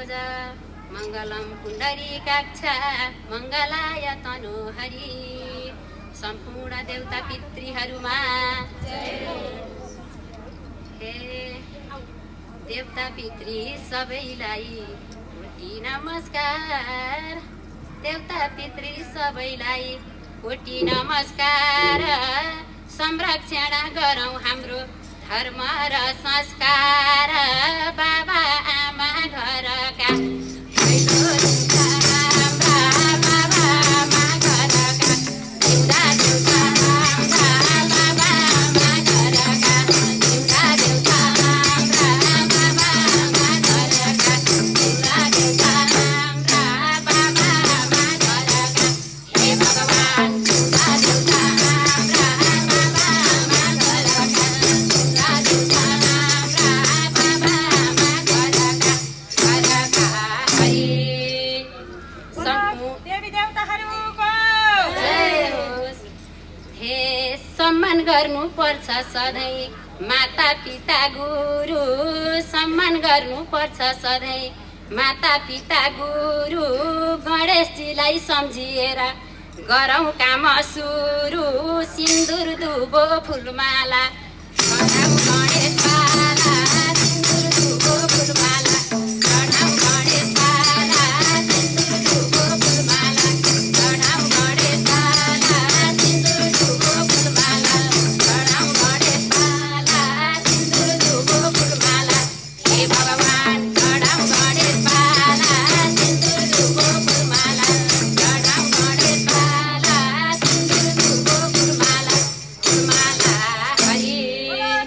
ध्वज मङ्गलं पुण्डरीकाक्ष मङ्गलाय तनोहरि सम्पूर्ण देवता पितृहरूमा हे देवता पितृ सबैलाई कोटी नमस्कार देवता पितृ सबैलाई कोटी नमस्कार संरक्षण गरौँ हाम्रो धर्म र संस्कार बाबा आमा घरका सम्मान गर्नुपर्छ सधैँ माता पिता गुरु सम्मान गर्नुपर्छ सधैँ माता पिता गुरु गणेशजीलाई सम्झिएर गरौँ काम सुरु सिन्दुर दुबो फुलमाला चढाऊ गणेश बाला सिन्दुर दुबो फुलमाला चढाऊ गणेश बाला सिन्दुर दुबो फुलमाला चढाऊ गणेश बाला सिन्दुर दुबो फुलमाला चढाऊ गणेश बाला सिन्दुर दुबो फुलमाला हे भगवान चढाऊ गणेश बाला सिन्दुर दुबो फुलमाला चढाऊ गणेश बाला सिन्दुर दुबो फुलमाला फुलमाला हरि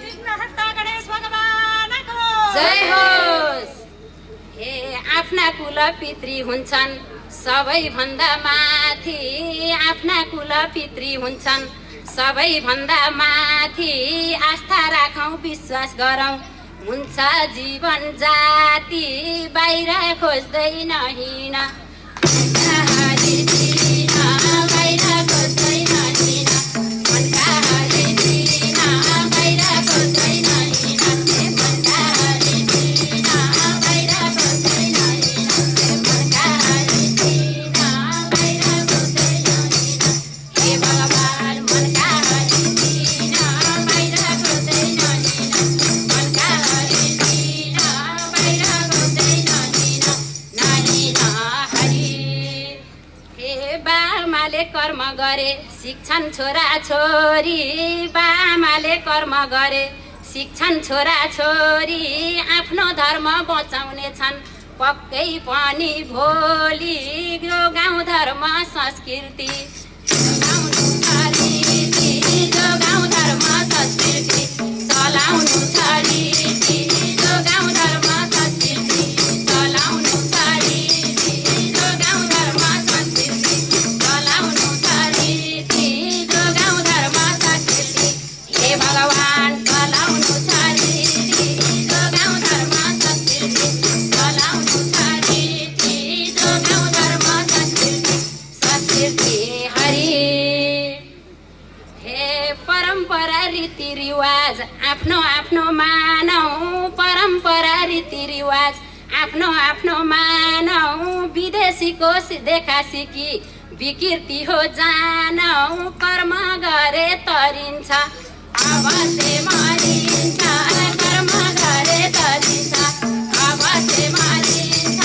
विघ्नहर्ता गणेश भगवानको जय होस् हे आफ्ना कुल पितृ हुन्छन् सबैभन्दा माथि आफ्ना कुल पितृ हुन्छन् सबैभन्दा माथि आस्था राखौँ विश्वास गरौँ हुन्छ जीवन जाति बाहिर खोज्दै नहिँड हरि दिन बाहिर खोज्दै नहिँड मनका हरि दिन बाहिर खोज्दै नहिँड मनका हरि दिन बाहिर खोज्दै नहिँड मनका हरि दिन बाहिर खोज्दै नहिँड हे भगवान मनका हरि दिन बाहिर खोज्दै नहिँड मनका हरि दिन बाहिर खोज्दै नहिँड नहिँड हरि हे बामाले कर्म गरे शिक्षण छोरा छोरी बामाले कर्म गरे शिक्षण छोरा छोरी आफ्नो धर्म बचाउने छन् पक्कै पनि भोलि यो गाउँ धर्म संस्कृति चलाउनु छ रीति यो गाउँ धर्म संस्कृति चलाउनु छ रीति यो गाउँ धर्म संस्कृति चलाउनु छ रीति यो गाउँ धर्म संस्कृति चलाउनु छ रीति यो गाउँ धर्म संस्कृति हे भगवान चलाउनु छ रीति यो गाउँ धर्म संस्कृति चलाउनु छ रीति यो गाउँ धर्म संस्कृति संस्कृति हरि हे परम्परा रीतिरिवाज आफ्नो आफ्नो मानौ परम्परा रीतिरिवाज आफ्नो आफ्नो मानौ विदेशीको देखा सिकी विकृति हो जानौ कर्म गरे तरिन्छ अवश्य मरिन्छ कर्म गरे तरिन्छ अवश्य मरिन्छ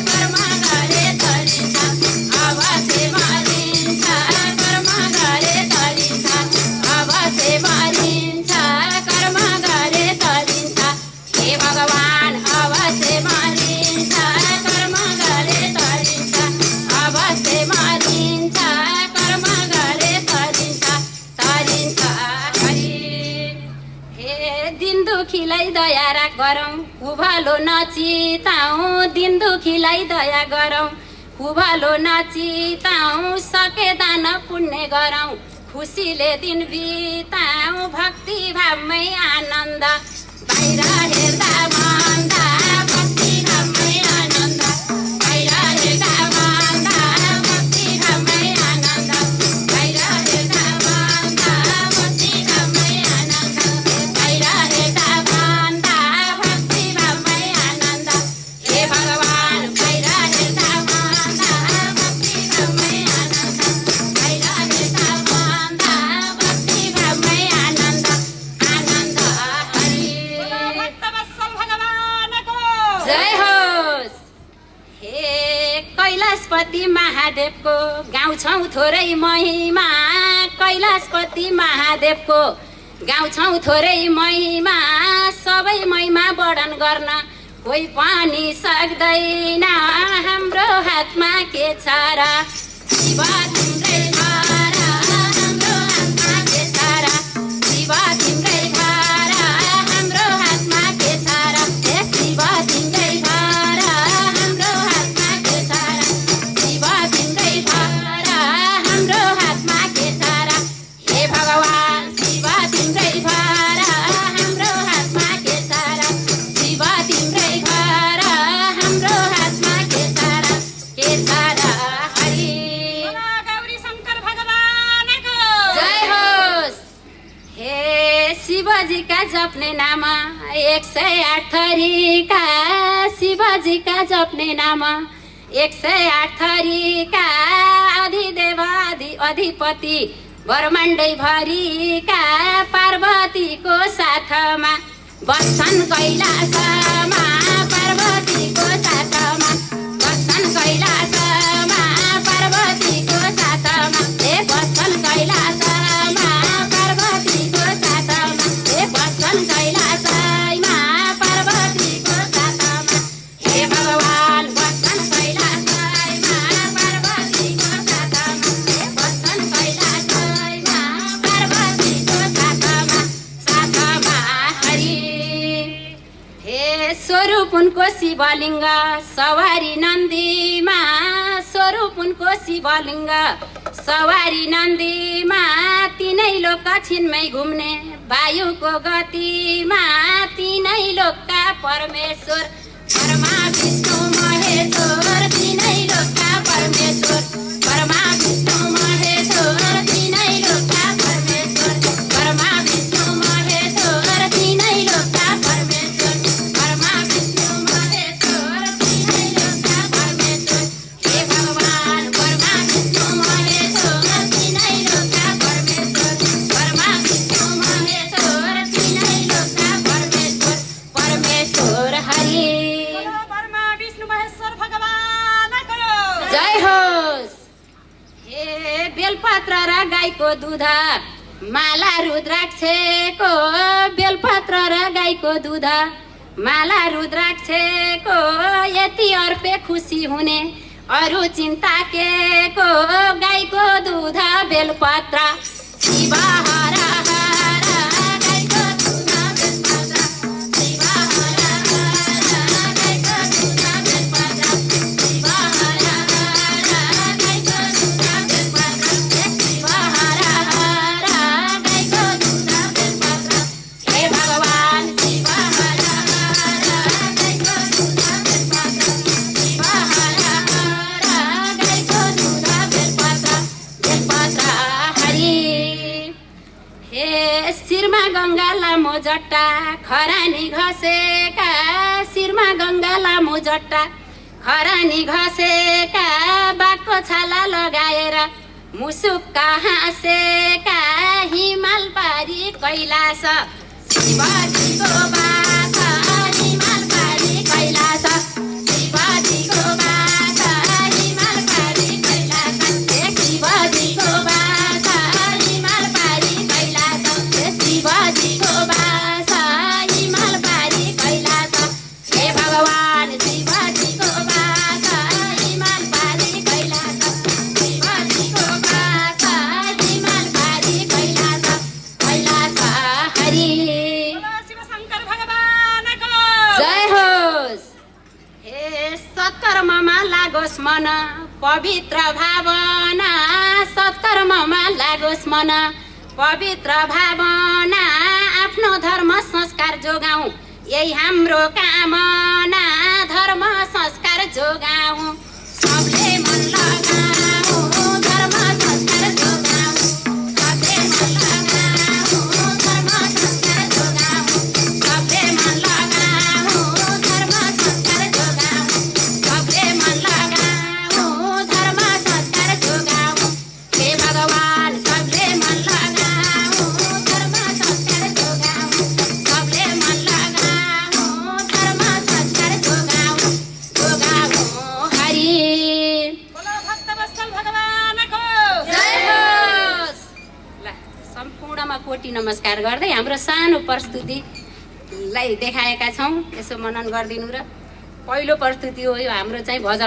कर्म गरे तरिन्छ अवश्य मरिन्छ कर्म गरे तरिन्छ अवश्य मरिन्छ कर्म गरे तरिन्छ हे भगवान अवश्य मरिन्छ कर्म गरे तरिन्छ अवश्य मरिन्छ कर्म गरे तरिन्छ तरिन्छ हरि हे दिन दुखीलाई दया गरौँ उभलो नचिताउँ दिन दुखीलाई दया गरौँ उभलो नचिताउँ सके दान पुण्य गरौँ खुसीले दिन बिताउँ भक्ति भावमै आनन्द बाहिर हेर्दा भन्दा भक्ति भावमै आनन्द बाहिर हेर्दा भन्दा भक्ति भावमै आनन्द बाहिर हेर्दा भन्दा भक्ति भावमै आनन्द बाहिर हेर्दा भन्दा भक्ति भावमै आनन्द हे भगवान कैलाशपति महादेवको गाउँछौँ थोरै महिमा कैलाशपति महादेवको गाउँछौँ थोरै महिमा सबै महिमा वर्णन गर्न कोही पनि सक्दैन हाम्रो हातमा के छ र शिव तिम्रै घर हाम्रो हातमा के छ र शिव तिम्रै घर हाम्रो हातमा के छ र हे शिव तिम्रै घर हाम्रो हातमा के छ र शिव तिम्रै घर हाम्रो हातमा के छ र हे भगवान शिव तिम्रै घर हाम्रो हातमा के छ र शिव तिम्रै घर हाम्रो हातमा के छ र हरि बोलो गौरी शंकर भगवानको जय होस्। हे शिवजीका जप्ने नाम 108 थरीका शिवजीका जप्ने नाम 108 थरीका अधिदेव अधिपति ब्रह्माण्डै भरिका पार्वतीको साथमा बस्छन् कैलाशमा पार्वतीको साथमा बस्छन् कैलाशमा पार्वतीको साथमा हे बस्छन् कैलाशमा पार्वतीको साथमा हे बस्छन् कैलाशमा पार्वतीको साथमा हे भगवान बस्छन् कैलाशमा पार्वतीको साथमा हे बस्छन् कैलाशमा पार्वतीको साथमा हरि हे स्वरूप उनको शिवलिङ्ग सवारी नन्दीमा स्वरूप उनको शिवलिङ्ग सवारी नन्दीमा तिनै लोक छिनमै घुम्ने वायुको गतिमा तिनै लोकका परमेश्वर परमा विष्णु महेश्वर तिनै लोकका परमेश्वर परमा विष्णु महेश्वर तिनै लोकका परमेश्वर परमा विष्णु महेश्वर तिनै लोकका परमेश्वर परमा विष्णु महेश्वर तिनै लोकका परमेश्वर हे भगवान परमा विष्णु महेश्वर तिनै लोकका परमेश्वर परमा विष्णु महेश्वर तिनै लोकका परमेश्वर परमेश्वर हरि बोलो ब्रह्मा विष्णु महेश्वर भगवानको जय होस्। हे बेलपत्र र गाईको दुध माला रुद्राक्षको बेलपत्र र गाईको दुध माला रुद्राक्षको यति अर्पे खुसी हुने अरू चिन्ता के को गाईको दुध बेलपत्र शिव हर हर गाईको दुध बेलपत्र शिव हर हर गाईको दुध बेलपत्र शिव हर हर गाईको दुध बेलपत्र शिव हर हर गाईको दुध बेलपत्र हे भगवान शिव हर हर गाईको दुध बेलपत्र शिव हर हर गाईको दुध बेलपत्र हरि हे शिरमा गङ्गा लामो जट्टा खरानी घसेका शिरमा गङ्गा लामो जट्टा खरानी घसेका बाघको छाला लगाएर मुसुक्क हाँसेका हिमाल पारी कैलाश शिवजीको बास हिमाल पारी कैलाश शिवजीको बास हिमाल पारी कैलाश हे शिवजीको बास हिमाल पारी कैलाश हे शिवजीको बास हिमाल पारी कैलाश हे भगवान शिवजीको बास हिमाल पारी कैलाश शिवजीको बास हिमाल पारी कैलाश कैलाश हरि बोलो शिव शंकर भगवानको जय होस्। हे सत्कर्ममा लागोस् मन पवित्र भावना सत्कर्ममा लागोस् मन पवित्र भावना आफ्नो धर्म संस्कार जोगाऊ यही हाम्रो कामना धर्म संस्कार जोगाऊ सबले मन लगाऊ धर्म संस्कार जोगाऊ सबले मन लगाऊ धर्म संस्कार जोगाऊ सबले मन लगाऊ धर्म संस्कार जोगाऊ सबले मन लगाऊ धर्म संस्कार जोगाऊ हे भगवान सबले मन लगाऊ धर्म संस्कार जोगाऊ सबले मन लगाऊ धर्म संस्कार जोगाऊ कोटी नमस्कार गर्दै हाम्रो सानो प्रस्तुतिलाई देखाएका छौँ। यसो मनन गरिदिनु र पहिलो प्रस्तुति हो यो हाम्रो चाहिँ भजन